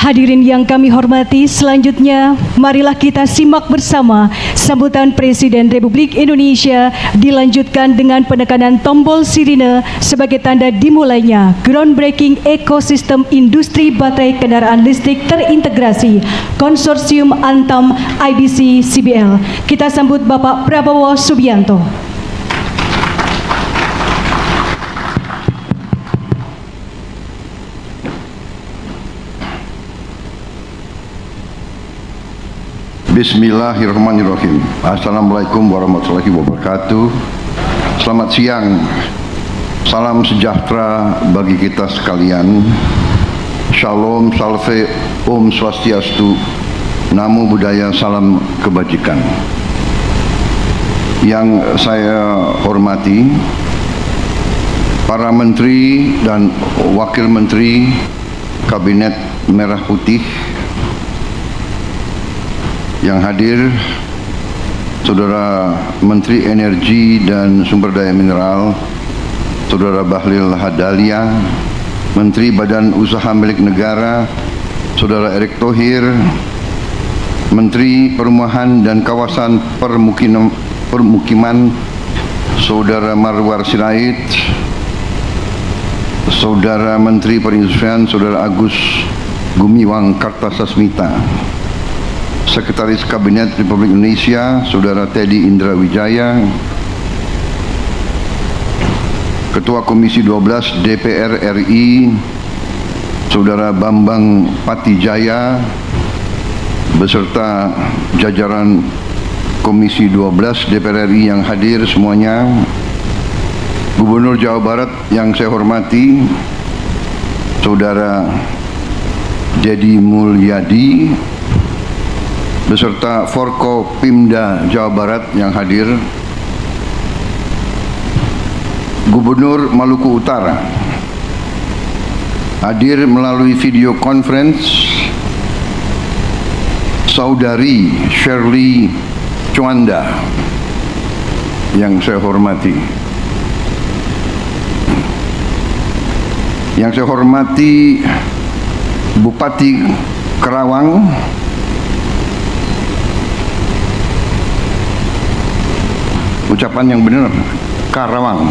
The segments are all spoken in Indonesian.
Hadirin yang kami hormati, selanjutnya marilah kita simak bersama sambutan Presiden Republik Indonesia dilanjutkan dengan penekanan tombol sirine sebagai tanda dimulainya groundbreaking ekosistem industri baterai kendaraan listrik terintegrasi Konsorsium Antam IBC CBL. Kita sambut Bapak Prabowo Subianto. Bismillahirrahmanirrahim. Assalamualaikum warahmatullahi wabarakatuh. Selamat siang. Salam sejahtera bagi kita sekalian. Shalom, salve, Om Swastiastu, Namo Buddhaya, salam kebajikan. Yang saya hormati para menteri dan wakil menteri Kabinet Merah Putih yang hadir, Saudara Menteri Energi dan Sumber Daya Mineral, Saudara Bahlil Lahadalia, Menteri Badan Usaha Milik Negara, Saudara Erick Thohir, Menteri Perumahan dan Kawasan Permukiman, Saudara Marwar Sirait, Saudara Menteri Perindustrian, Saudara Agus Gumiwang Kartasasmita, Sekretaris Kabinet Republik Indonesia, Saudara Teddy Indra Wijaya, Ketua Komisi 12 DPR RI, Saudara Bambang Patijaya, beserta jajaran Komisi 12 DPR RI yang hadir semuanya, Gubernur Jawa Barat yang saya hormati, Saudara Deddy Mulyadi, beserta Forkopimda Jawa Barat yang hadir, Gubernur Maluku Utara hadir melalui video conference, Saudari Shirley Chwanda yang saya hormati, Bupati Karawang, ucapan yang benar, Karawang,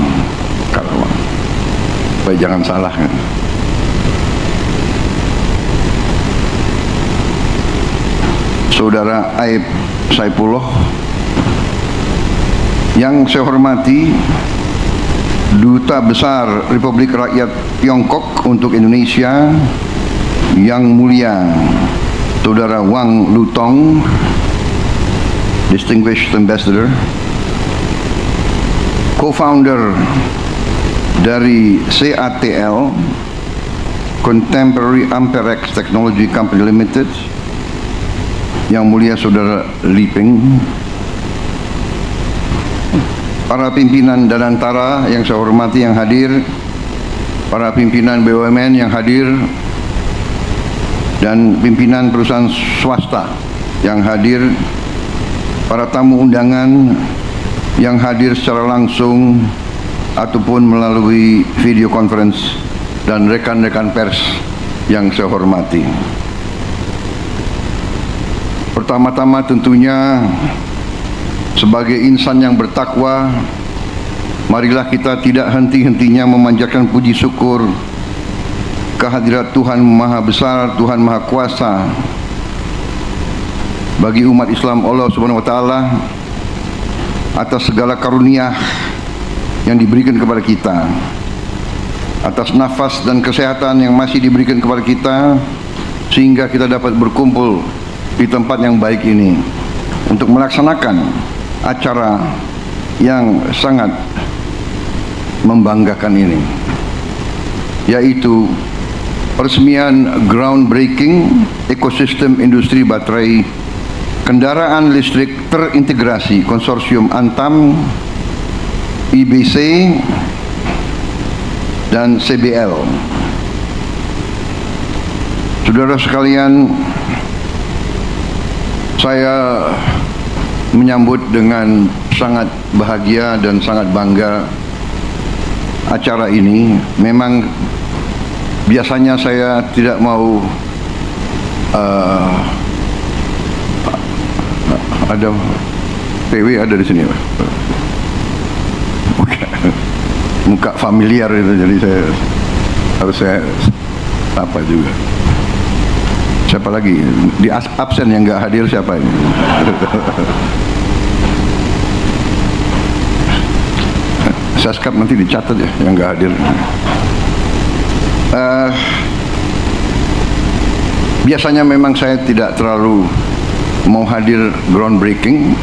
supaya jangan salah. Saudara Aib Saipullah yang saya hormati, Duta Besar Republik Rakyat Tiongkok untuk Indonesia yang mulia Saudara Wang Lutong, Distinguished Ambassador, co-founder dari CATL, Contemporary Amperex Technology Company Limited, yang mulia Saudara Li Peng, para pimpinan Danantara yang saya hormati yang hadir, para pimpinan BUMN yang hadir, dan pimpinan perusahaan swasta yang hadir, para tamu undangan yang hadir secara langsung ataupun melalui video conference, dan rekan-rekan pers yang saya hormati. Pertama-tama tentunya sebagai insan yang bertakwa, marilah kita tidak henti-hentinya memanjatkan puji syukur kehadirat Tuhan Maha Besar, Tuhan Maha Kuasa bagi umat Islam Allah Subhanahu wa taala atas segala karunia yang diberikan kepada kita, atas nafas dan kesehatan yang masih diberikan kepada kita, sehingga kita dapat berkumpul di tempat yang baik ini untuk melaksanakan acara yang sangat membanggakan ini, yaitu peresmian groundbreaking ekosistem industri baterai kendaraan listrik terintegrasi Konsorsium Antam IBC dan CBL. Saudara sekalian, saya menyambut dengan sangat bahagia dan sangat bangga acara ini. Memang biasanya saya tidak mau ada PW ada di sini, muka familiar itu, jadi saya apa juga. Siapa lagi di absen yang nggak hadir, siapa ini? Saskap nanti dicatat ya yang nggak hadir. Biasanya memang saya tidak terlalu mau hadir groundbreaking,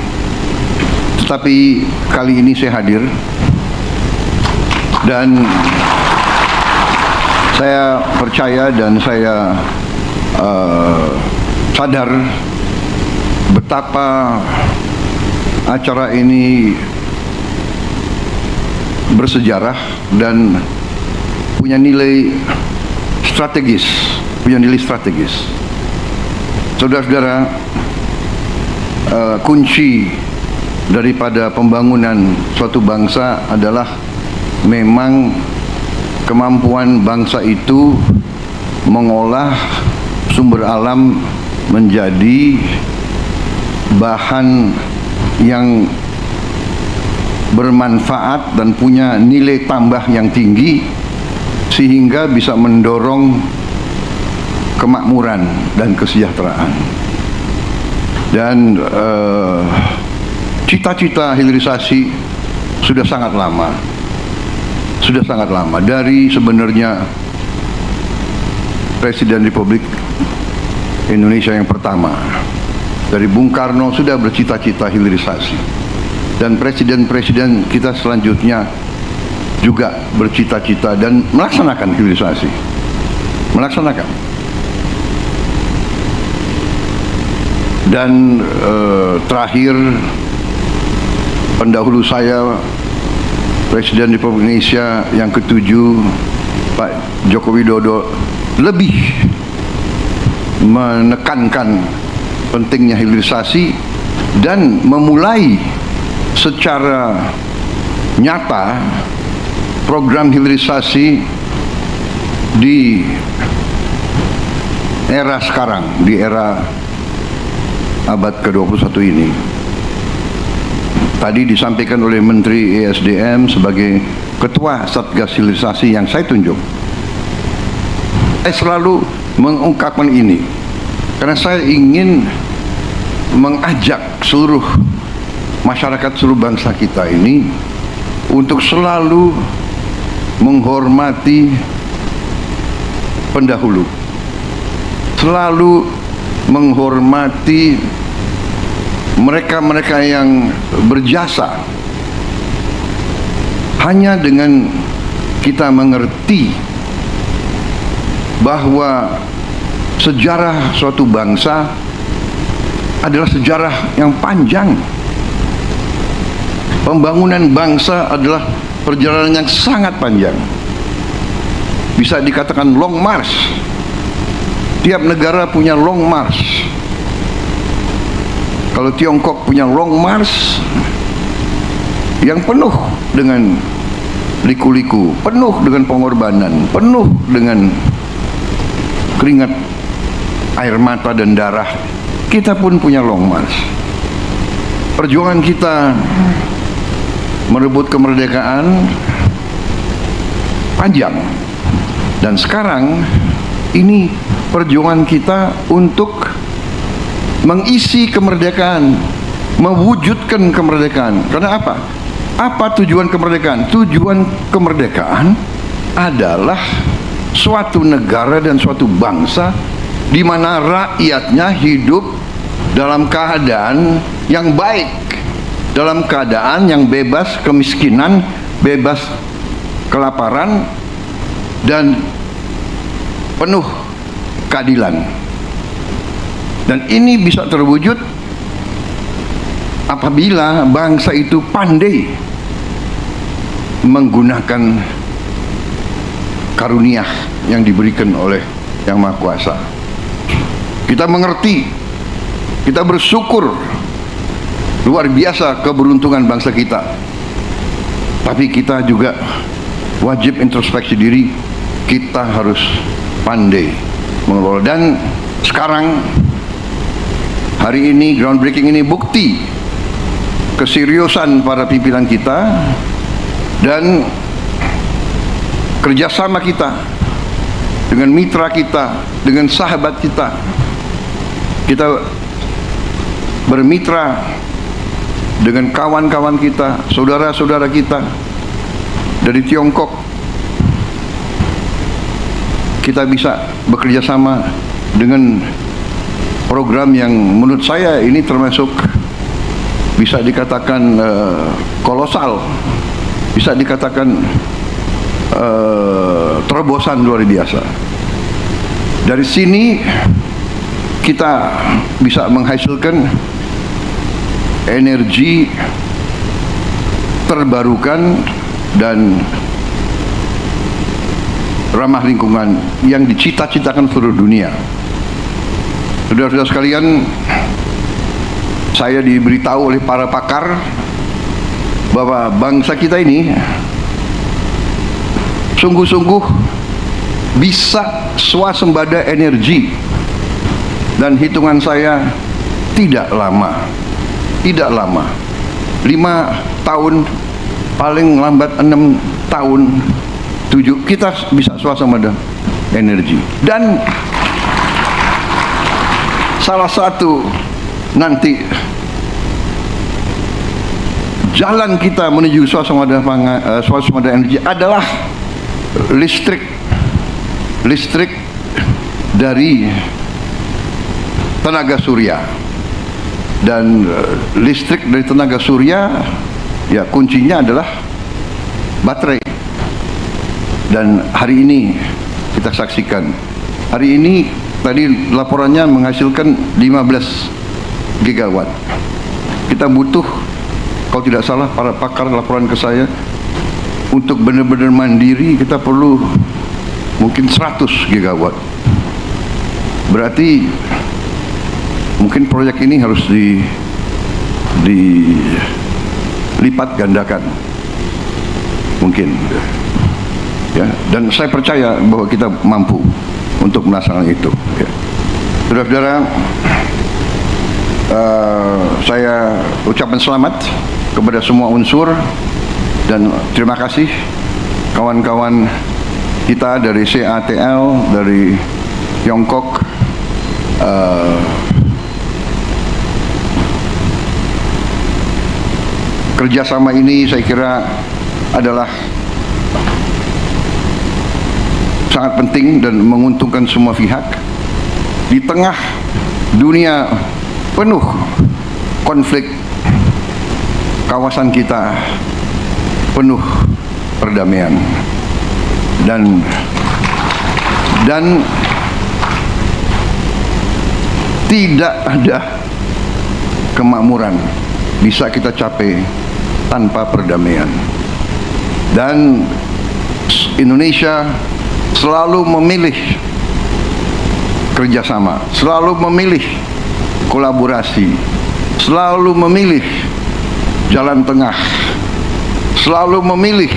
tetapi kali ini saya hadir dan saya percaya dan saya sadar betapa acara ini bersejarah dan punya nilai strategis, Saudara-saudara, kunci daripada pembangunan suatu bangsa adalah memang kemampuan bangsa itu mengolah sumber alam menjadi bahan yang bermanfaat dan punya nilai tambah yang tinggi, sehingga bisa mendorong kemakmuran dan kesejahteraan. Dan cita-cita hilirisasi sudah sangat lama dari sebenarnya Presiden Republik Indonesia yang pertama, dari Bung Karno, sudah bercita-cita hilirisasi, dan presiden-presiden kita selanjutnya juga bercita-cita dan melaksanakan hilirisasi, dan terakhir pendahulu saya, Presiden Republik Indonesia yang ke-7 Pak Joko Widodo lebih menekankan pentingnya hilirisasi dan memulai secara nyata program hilirisasi di era sekarang, di era abad ke-21 ini. Tadi disampaikan oleh Menteri ESDM sebagai Ketua Satgas Hilirisasi yang saya tunjuk. Saya selalu mengungkapkan ini karena saya ingin mengajak seluruh masyarakat, seluruh bangsa kita ini untuk selalu menghormati pendahulu, selalu menghormati mereka-mereka yang berjasa. Hanya dengan kita mengerti bahwa sejarah suatu bangsa adalah sejarah yang panjang. Pembangunan bangsa adalah perjalanan yang sangat panjang. Bisa dikatakan long march. Tiap negara punya long march. Kalau Tiongkok punya long march yang penuh dengan liku-liku, penuh dengan pengorbanan, penuh dengan keringat, air mata dan darah. Kita pun punya long march. Perjuangan kita merebut kemerdekaan panjang, dan sekarang ini perjuangan kita untuk mengisi kemerdekaan, mewujudkan kemerdekaan. Karena apa? Apa tujuan kemerdekaan? Tujuan kemerdekaan adalah suatu negara dan suatu bangsa di mana rakyatnya hidup dalam keadaan yang baik, dalam keadaan yang bebas kemiskinan, bebas kelaparan, dan penuh keadilan. Dan ini bisa terwujud apabila bangsa itu pandai menggunakan karunia yang diberikan oleh Yang Maha Kuasa. Kita mengerti, kita bersyukur luar biasa keberuntungan bangsa kita, tapi kita juga wajib introspeksi diri. Kita harus pandai mengelola. Dan sekarang, hari ini, groundbreaking ini bukti keseriusan para pimpinan kita dan kerjasama kita dengan mitra kita, dengan sahabat kita. Kita bermitra dengan kawan-kawan kita, saudara-saudara kita dari Tiongkok. Kita bisa bekerja sama dengan program yang menurut saya ini termasuk bisa dikatakan kolosal, bisa dikatakan terobosan luar biasa. Dari sini kita bisa menghasilkan energi terbarukan dan ramah lingkungan yang dicita-citakan seluruh dunia. Saudara-saudara sekalian, saya diberitahu oleh para pakar bahwa bangsa kita ini sungguh-sungguh bisa swasembada energi, dan hitungan saya tidak lama, 5 tahun, paling lambat 6 tahun, 7, kita bisa swasembada energi. Dan salah satu nanti jalan kita menuju swasembada energi adalah listrik dari tenaga surya. Dan listrik dari tenaga surya, ya kuncinya adalah baterai. Dan hari ini kita saksikan, hari ini tadi laporannya menghasilkan 15 gigawatt. Kita butuh, kalau tidak salah para pakar laporan ke saya, untuk benar-benar mandiri kita perlu mungkin 100 gigawatt. Berarti mungkin proyek ini harus dilipat gandakan, mungkin, ya. Dan saya percaya bahwa kita mampu untuk melaksanakan itu, ya. Saudara-saudara, saya ucapkan selamat kepada semua unsur dan terima kasih kawan-kawan kita dari CATL, dari Tiongkok. Kerjasama ini saya kira adalah sangat penting dan menguntungkan semua pihak di tengah dunia penuh konflik. Kawasan kita penuh perdamaian dan tidak ada kemakmuran bisa kita capai tanpa perdamaian. Dan Indonesia selalu memilih kerjasama, selalu memilih kolaborasi, selalu memilih jalan tengah, selalu memilih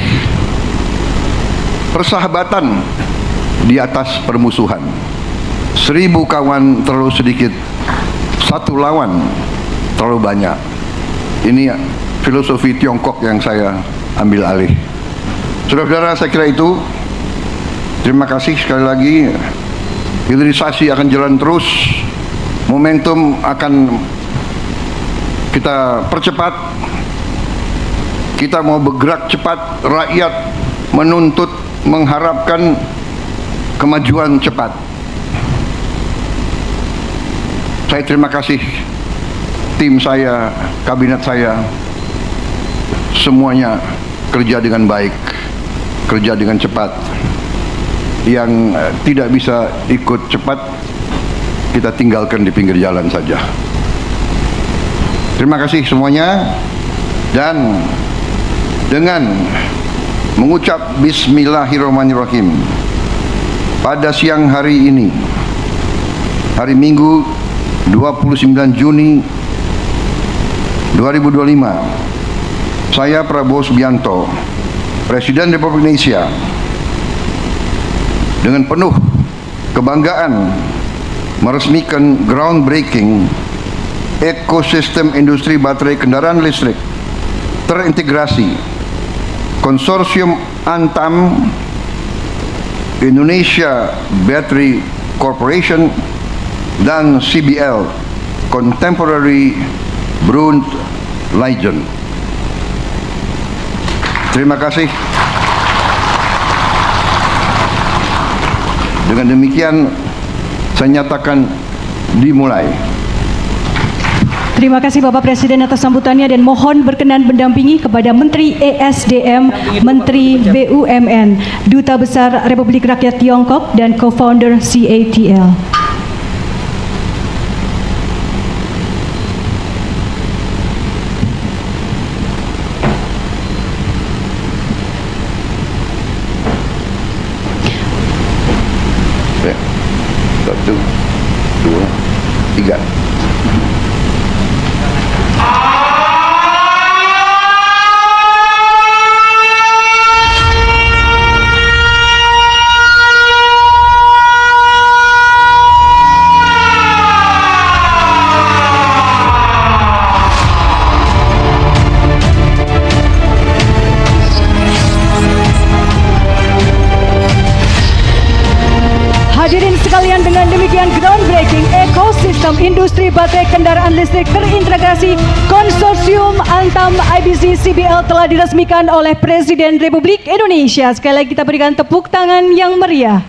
persahabatan di atas permusuhan. 1000 kawan terlalu sedikit, 1 lawan terlalu banyak. Ini filosofi Tiongkok yang saya ambil alih. Saudara-saudara, saya kira itu. Terima kasih sekali lagi. Hilirisasi akan jalan terus, momentum akan kita percepat. Kita mau bergerak cepat, rakyat menuntut, mengharapkan kemajuan cepat. Saya terima kasih tim saya, kabinet saya, semuanya kerja dengan baik, kerja dengan cepat. Yang tidak bisa ikut cepat, kita tinggalkan di pinggir jalan saja. Terima kasih semuanya. Dan dengan mengucap Bismillahirrahmanirrahim, pada siang hari ini, hari Minggu 29 Juni 2025, saya Prabowo Subianto, Presiden Republik Indonesia, dengan penuh kebanggaan meresmikan groundbreaking ekosistem industri baterai kendaraan listrik terintegrasi konsorsium Antam, Indonesia Battery Corporation, dan CBL Contemporary Brund Legend. Terima kasih. Dengan demikian saya nyatakan dimulai. Terima kasih Bapak Presiden atas sambutannya dan mohon berkenan mendampingi kepada Menteri ESDM, Menteri BUMN, Duta Besar Republik Rakyat Tiongkok dan Co-founder CATL. Satu, dua, tiga. Hadirin sekalian, dengan demikian groundbreaking ekosistem industri baterai kendaraan listrik terintegrasi konsorsium Antam IBC CBL telah diresmikan oleh Presiden Republik Indonesia. Sekali lagi kita berikan tepuk tangan yang meriah.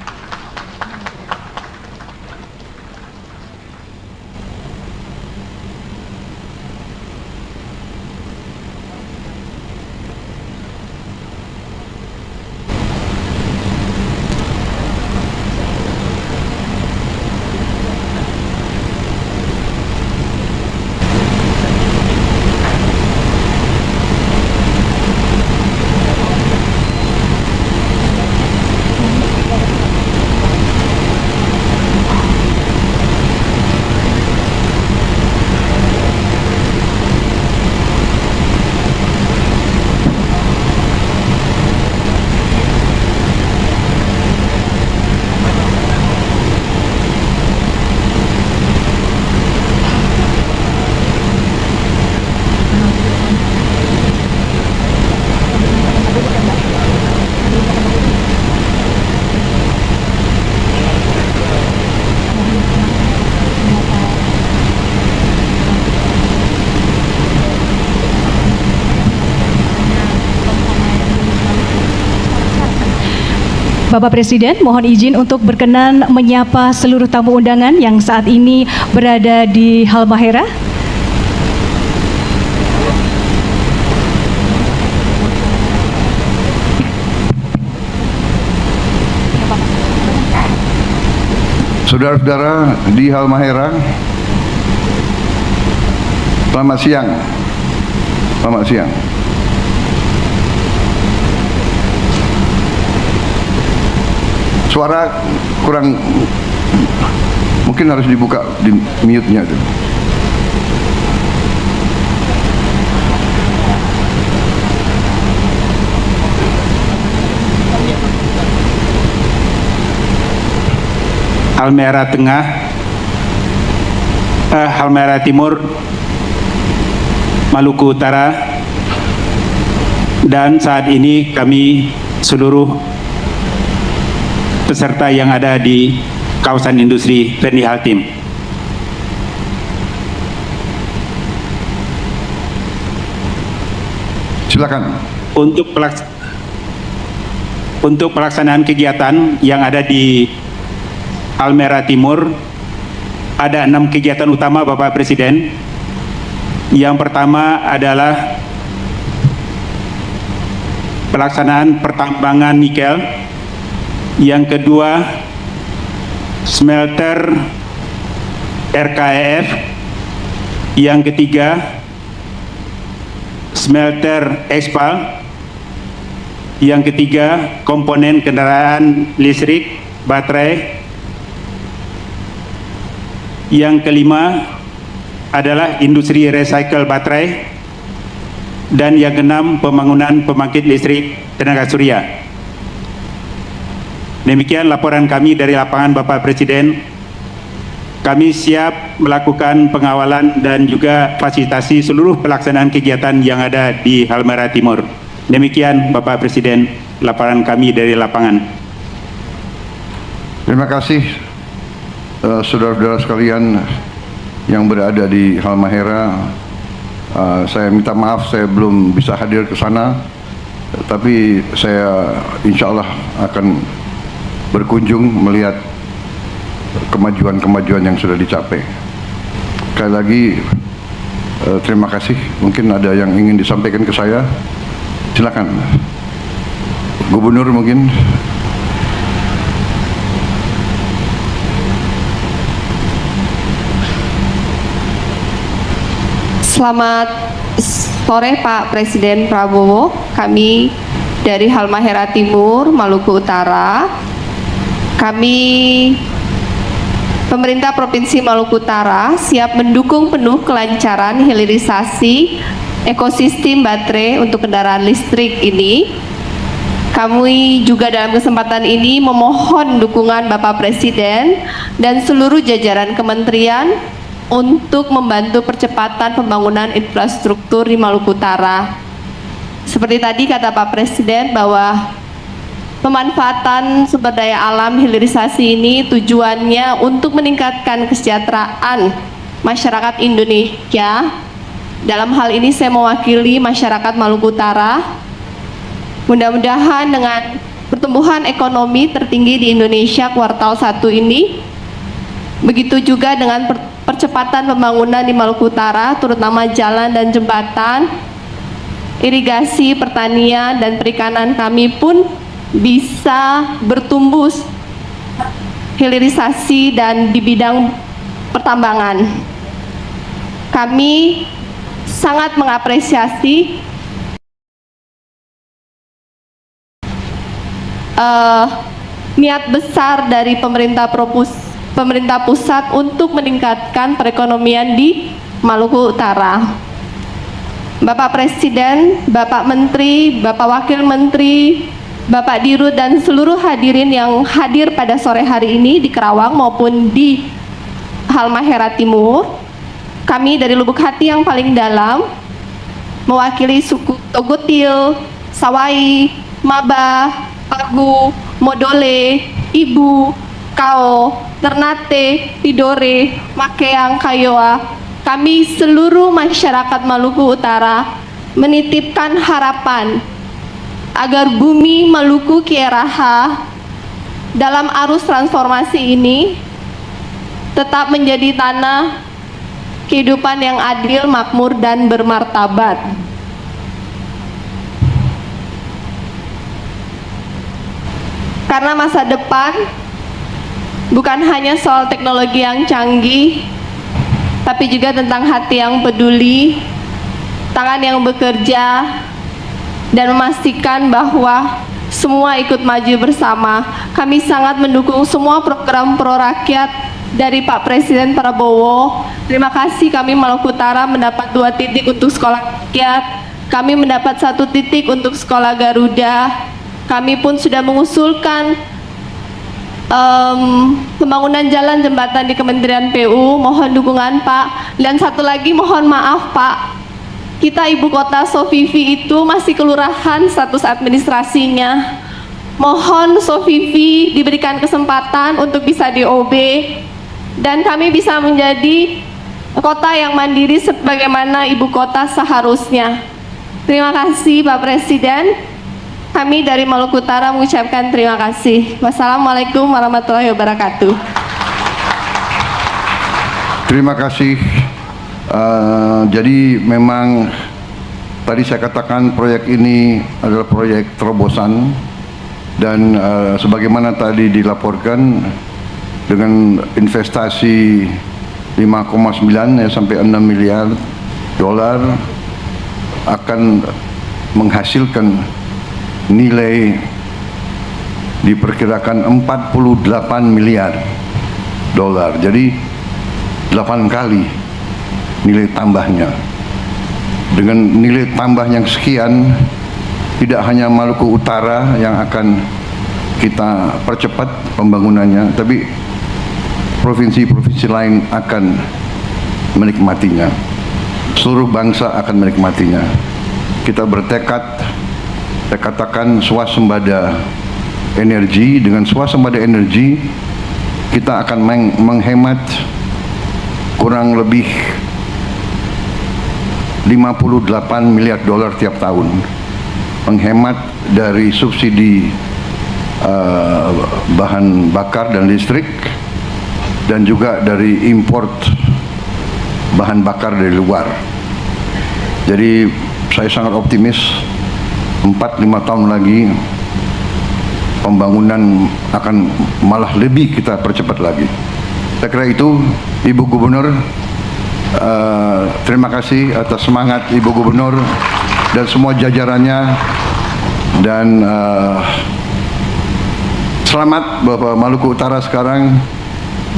Bapak Presiden, mohon izin untuk berkenan menyapa seluruh tamu undangan yang saat ini berada di Halmahera. Saudara-saudara di Halmahera, selamat siang. Selamat siang. Suara kurang, mungkin harus dibuka di mute-nya itu. Halmahera Tengah, Halmahera Timur, Maluku Utara, dan saat ini kami seluruh peserta yang ada di kawasan industri Fendi Haltim. Silakan. Untuk pelaksanaan kegiatan yang ada di Halmahera Timur, ada 6 kegiatan utama Bapak Presiden. Yang pertama adalah pelaksanaan pertambangan nikel. Yang kedua, smelter RKEF. Yang ketiga, smelter Expal. Yang ketiga, komponen kendaraan listrik baterai. Yang kelima adalah industri recycle baterai. Dan yang keenam, pembangunan pembangkit listrik tenaga surya. Demikian laporan kami dari lapangan Bapak Presiden. kami siap melakukan pengawalan dan juga fasilitasi seluruh pelaksanaan kegiatan yang ada di Halmahera Timur. Demikian Bapak Presiden, laporan kami dari lapangan. Terima kasih saudara-saudara sekalian yang berada di Halmahera. Saya minta maaf saya belum bisa hadir ke sana, tapi saya insya Allah akan berkunjung melihat kemajuan-kemajuan yang sudah dicapai. Sekali lagi terima kasih. Mungkin ada yang ingin disampaikan ke saya, silakan. Gubernur mungkin. Selamat sore Pak Presiden Prabowo. Kami dari Halmahera Timur, Maluku Utara. Kami Pemerintah Provinsi Maluku Utara siap mendukung penuh kelancaran hilirisasi ekosistem baterai untuk kendaraan listrik ini. Kami juga dalam kesempatan ini memohon dukungan Bapak Presiden dan seluruh jajaran kementerian untuk membantu percepatan pembangunan infrastruktur di Maluku Utara. Seperti tadi kata Pak Presiden bahwa pemanfaatan sumber daya alam hilirisasi ini tujuannya untuk meningkatkan kesejahteraan masyarakat Indonesia. Dalam hal ini saya mewakili masyarakat Maluku Utara. Mudah-mudahan dengan pertumbuhan ekonomi tertinggi di Indonesia kuartal 1 ini, begitu juga dengan percepatan pembangunan di Maluku Utara, terutama jalan dan jembatan, irigasi, pertanian, dan perikanan kami pun bisa bertumbuh hilirisasi dan di bidang pertambangan. Kami sangat mengapresiasi niat besar dari pemerintah pusat untuk meningkatkan perekonomian di Maluku Utara. Bapak Presiden, Bapak Menteri, Bapak Wakil Menteri, Bapak Dirut dan seluruh hadirin yang hadir pada sore hari ini di Kerawang maupun di Halmahera Timur. Kami dari lubuk hati yang paling dalam mewakili suku Togotil, Sawai, Maba, Pagu, Modole, Ibu, Kao, Ternate, Tidore, Makeang, Kayoa, kami seluruh masyarakat Maluku Utara menitipkan harapan agar bumi Maluku Kieraha dalam arus transformasi ini tetap menjadi tanah kehidupan yang adil, makmur, dan bermartabat. Karena masa depan bukan hanya soal teknologi yang canggih, tapi juga tentang hati yang peduli, tangan yang bekerja, dan memastikan bahwa semua ikut maju bersama. Kami sangat mendukung semua program pro rakyat dari Pak Presiden Prabowo. Terima kasih, kami Maluku Utara mendapat 2 titik untuk sekolah rakyat. Kami mendapat 1 titik untuk sekolah Garuda. Kami pun sudah mengusulkan pembangunan jalan jembatan di Kementerian PU. Mohon dukungan Pak. Dan satu lagi, mohon maaf Pak, kita ibu kota Sofifi itu masih kelurahan status administrasinya. Mohon Sofifi diberikan kesempatan untuk bisa DOB dan kami bisa menjadi kota yang mandiri sebagaimana ibu kota seharusnya. Terima kasih Pak Presiden. Kami dari Maluku Utara mengucapkan terima kasih. Wassalamualaikum warahmatullahi wabarakatuh. Terima kasih. Jadi memang tadi saya katakan proyek ini adalah proyek terobosan dan sebagaimana tadi dilaporkan dengan investasi 5,9 sampai 6 miliar dolar akan menghasilkan nilai diperkirakan 48 miliar dolar. Jadi 8 kali nilai tambahnya. Dengan nilai tambah yang sekian, tidak hanya Maluku Utara yang akan kita percepat pembangunannya, tapi provinsi-provinsi lain akan menikmatinya. Seluruh bangsa akan menikmatinya. Kita bertekad, saya katakan swasembada energi. Dengan swasembada energi, kita akan menghemat kurang lebih 58 miliar dolar tiap tahun. Menghemat dari subsidi bahan bakar dan listrik, dan juga dari import bahan bakar dari luar. Jadi saya sangat optimis 4-5 tahun lagi pembangunan akan malah lebih kita percepat lagi. Saya kira itu, Ibu Gubernur, terima kasih atas semangat Ibu Gubernur dan semua jajarannya, dan selamat bahwa Maluku Utara sekarang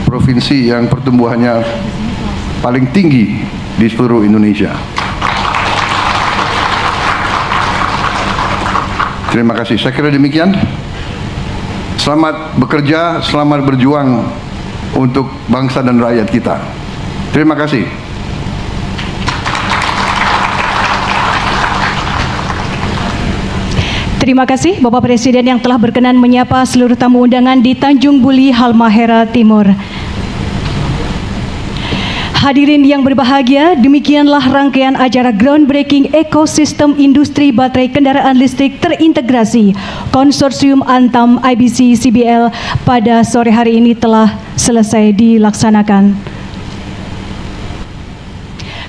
provinsi yang pertumbuhannya paling tinggi di seluruh Indonesia. Terima kasih. Saya kira demikian. Selamat bekerja, selamat berjuang untuk bangsa dan rakyat kita. Terima kasih. Terima kasih Bapak Presiden yang telah berkenan menyapa seluruh tamu undangan di Tanjung Buli, Halmahera Timur. Hadirin yang berbahagia, demikianlah rangkaian acara groundbreaking ekosistem industri baterai kendaraan listrik terintegrasi Konsorsium Antam IBC CBL pada sore hari ini telah selesai dilaksanakan.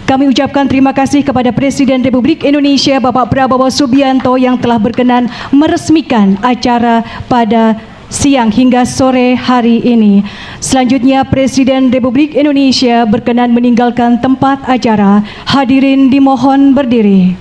Kami ucapkan terima kasih kepada Presiden Republik Indonesia Bapak Prabowo Subianto yang telah berkenan meresmikan acara pada siang hingga sore hari ini. Selanjutnya Presiden Republik Indonesia berkenan meninggalkan tempat acara. Hadirin dimohon berdiri.